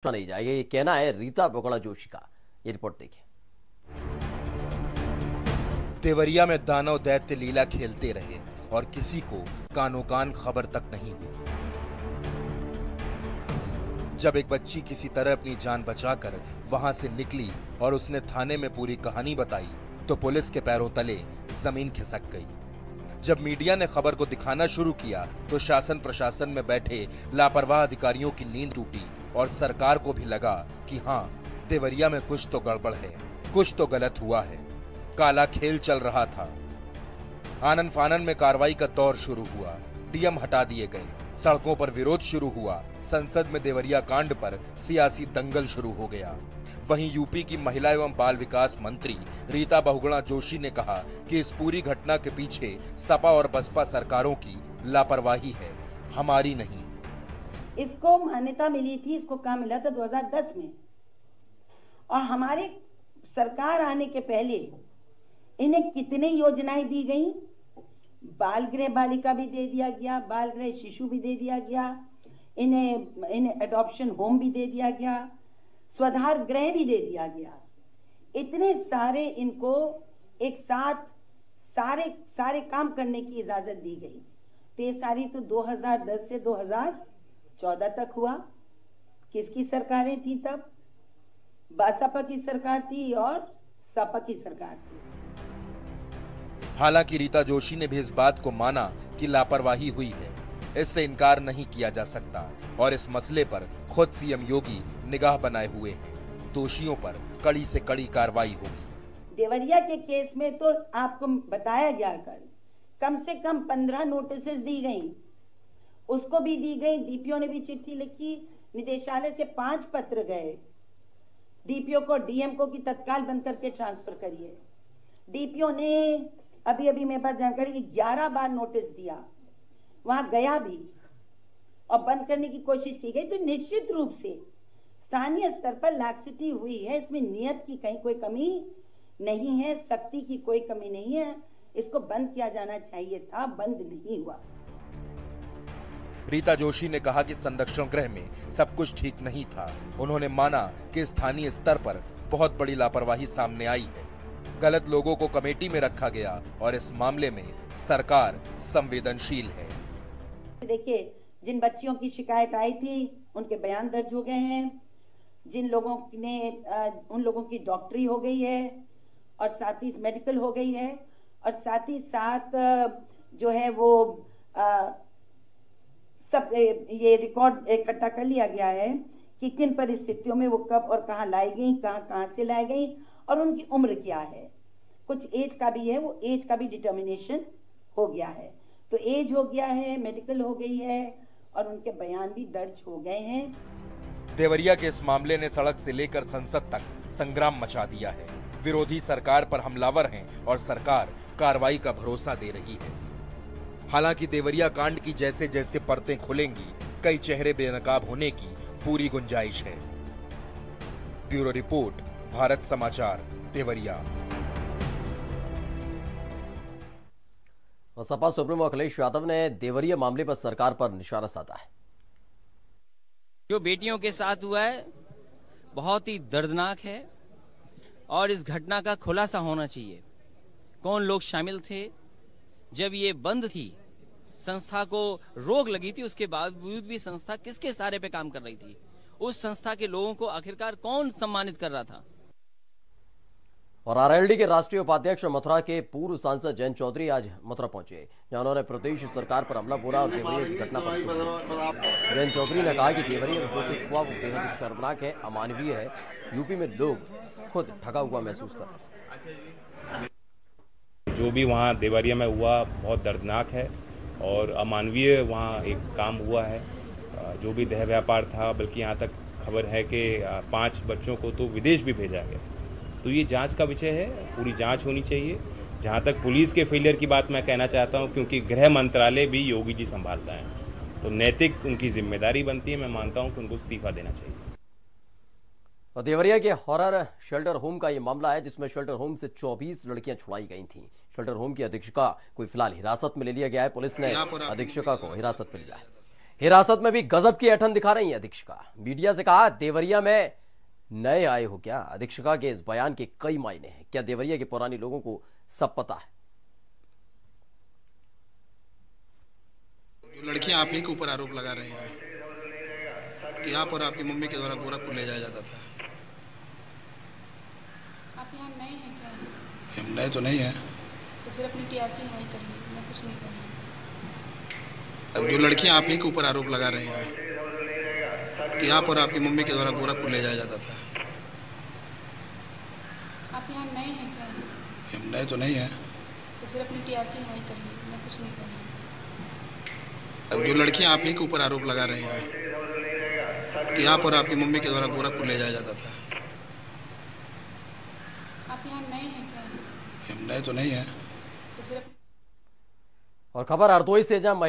नहीं जाएगा, ये कहना है रीता बहुगुणा जोशी का। ये रिपोर्ट देखिए। देवरिया में दानव दैत्य लीला खेलते रहे और किसी को कानो कान खबर तक नहीं हुई। जब एक बच्ची किसी तरह अपनी जान बचाकर वहां से निकली और उसने थाने में पूरी कहानी बताई तो पुलिस के पैरों तले जमीन खिसक गई। जब मीडिया ने खबर को दिखाना शुरू किया तो शासन प्रशासन में बैठे लापरवाह अधिकारियों की नींद टूटी और सरकार को भी लगा कि हाँ, देवरिया में कुछ तो गड़बड़ है, कुछ तो गलत हुआ है। काला खेल चल रहा था। आनन फानन में कार्रवाई का दौर शुरू हुआ। डीएम हटा दिए गए, सड़कों पर विरोध शुरू हुआ। संसद में देवरिया कांड पर सियासी दंगल शुरू हो गया। वहीं यूपी की महिला एवं बाल विकास मंत्री रीता बहुगुणा जोशी ने कहा कि इस पूरी घटना के पीछे सपा और बसपा सरकारों की लापरवाही है, हमारी नहीं। इसको मान्यता मिली थी, इसको काम मिला था 2010 में, और हमारे सरकार आने के पहले इन्हें कितने योजनाएं दी गई। बाल गृह बालिका भी दे दिया गया, बाल गृह शिशु भी दे दिया गया, इन्हें एडॉप्शन होम भी दे दिया गया, स्वधार गृह भी दे दिया गया। इतने सारे इनको एक साथ सारे काम करने की इजाजत दी गई। तो ये सारी तो 2010 से 2014 तक हुआ। किसकी सरकारें थी तब? बसपा की सरकार थी और सपा की सरकार थी। हालांकि रीता जोशी ने भी इस बात को माना कि लापरवाही हुई है, इससे इनकार नहीं किया जा सकता और इस मसले पर खुद सीएम योगी निगाह बनाए हुए हैं। दोषियों पर कड़ी से कड़ी कार्रवाई होगी। देवरिया के केस में तो आपको बताया गया, कम से कम 15 नोटिसेस दी गई, उसको भी दी गई। डीपीओ ने भी चिट्ठी लिखी, निदेशालय से 5 पत्र गए डीपीओ को, डीएम को कि तत्काल बंद करके ट्रांसफर करिए। डीपीओ ने अभी मेरे पास जानकारी 11 बार नोटिस दिया, वहां गया भी और बंद करने की कोशिश की गई। तो निश्चित रूप से स्थानीय स्तर पर लैक्सिटी हुई है, इसमें नियत की कहीं कोई कमी नहीं है, सख्ती की कोई कमी नहीं है। इसको बंद किया जाना चाहिए था, बंद नहीं हुआ। रीता जोशी ने कहा कि संरक्षण गृह में सब कुछ ठीक नहीं था। उन्होंने माना कि स्थानीय स्तर पर बहुत बड़ी लापरवाही सामने आई है, गलत लोगों को कमेटी में रखा गया और इस मामले में सरकार संवेदनशील है। देखिए, जिन बच्चियों की शिकायत आई थी उनके बयान दर्ज हो गए हैं, जिन लोगों ने उन लोगों की डॉक्टरी हो गई है और साथ ही मेडिकल हो गई है, और साथ ही साथ जो है वो सब ये रिकॉर्ड इकट्ठा कर लिया गया है कि किन परिस्थितियों में वो कब और कहां लाई गई, कहां से लाई गई और उनकी उम्र क्या है। कुछ एज का भी है, वो एज का भी डिटर्मिनेशन हो गया है। तो एज हो गया है, मेडिकल हो गई है और उनके बयान भी दर्ज हो गए हैं। देवरिया के इस मामले ने सड़क से लेकर संसद तक संग्राम मचा दिया है। विरोधी सरकार पर हमलावर हैं और सरकार कार्रवाई का भरोसा दे रही है। हालांकि देवरिया कांड की जैसे जैसे परतें खुलेंगी, कई चेहरे बेनकाब होने की पूरी गुंजाइश है। ब्यूरो रिपोर्ट, भारत समाचार, देवरिया। और सपा सुप्रीमो अखिलेश यादव ने देवरिया मामले पर सरकार पर निशाना साधा है। जो बेटियों के साथ हुआ है बहुत ही दर्दनाक है और इस घटना का खुलासा होना चाहिए। कौन लोग शामिल थे, जब ये बंद थी, संस्था को रोक लगी थी, उसके बावजूद भी संस्था किसके सहारे पे काम कर रही थी, उस संस्था के लोगों को आखिरकार कौन सम्मानित कर रहा था। और आरएलडी के राष्ट्रीय उपाध्यक्ष मथुरा के पूर्व सांसद जयंत चौधरी आज मथुरा पहुंचे, जहां उन्होंने प्रदेश सरकार पर हमला बोला और देवरिया की घटना पर जयंत चौधरी ने कहा कि देवरिया में जो कुछ हुआ वो बेहद शर्मनाक है, अमानवीय है। यूपी में लोग खुद ठगा हुआ महसूस कर रहे हैं। जो भी वहाँ देवरिया में हुआ बहुत दर्दनाक है और अमानवीय वहाँ एक काम हुआ है। जो भी देह व्यापार था, बल्कि यहाँ तक खबर है कि 5 बच्चों को तो विदेश भी भेजा गया। तो ये जांच का विषय है, पूरी जांच होनी चाहिए। जहाँ तक पुलिस के फेलियर की बात मैं कहना चाहता हूँ, क्योंकि गृह मंत्रालय भी योगी जी संभाल रहे हैं, तो नैतिक उनकी जिम्मेदारी बनती है। मैं मानता हूँ कि उनको इस्तीफा देना चाहिए। और देवरिया के हॉरर शेल्टर होम का ये मामला है, जिसमें शेल्टर होम से 24 लड़कियां छुड़ाई गई थीं। शेल्टर होम की अधीक्षिका को फिलहाल हिरासत में ले लिया गया है। पुलिस ने अधीक्षिका को हिरासत में लिया है। हिरासत में भी गजब की ऐठन दिखा रही है अधीक्षिका। मीडिया से कहा, देवरिया में नए आए हो क्या? अधीक्षिका के इस बयान के कई मायने हैं। क्या देवरिया के पुराने लोगों को सब पता है? जो लड़कियां आप ही के ऊपर आरोप लगा रही हैं कि आप और आपकी मम्मी के द्वारा गोरखपुर ले जाया जाता था। आप यहाँ नए हैं क्या? हम नए तो नहीं हैं। तो फिर अपनी टीआरपी हाई करिए, मैं कुछ नहीं करूँगी। अब जो लड़कियां आप ही के ऊपर आरोप लगा रही हैं कि आप और आपकी मम्मी के द्वारा गोरखपुर ले जाया जाता था। आप यहाँ नए हैं क्या? हम नए तो नहीं हैं। तो फिर अपनी टीआरपी हाई करिए, मैं कुछ नहीं करूँगी। अब जो लड़कियां आप ही के ऊपर आरोप लगा रही हैं कि आप और आपकी मम्मी के द्वारा गोरखपुर ले जाया जाता था। आप यहाँ नए हैं क्या? हम नए तो नहीं हैं। तो फिर और खबर हरदोई से, जहां महिला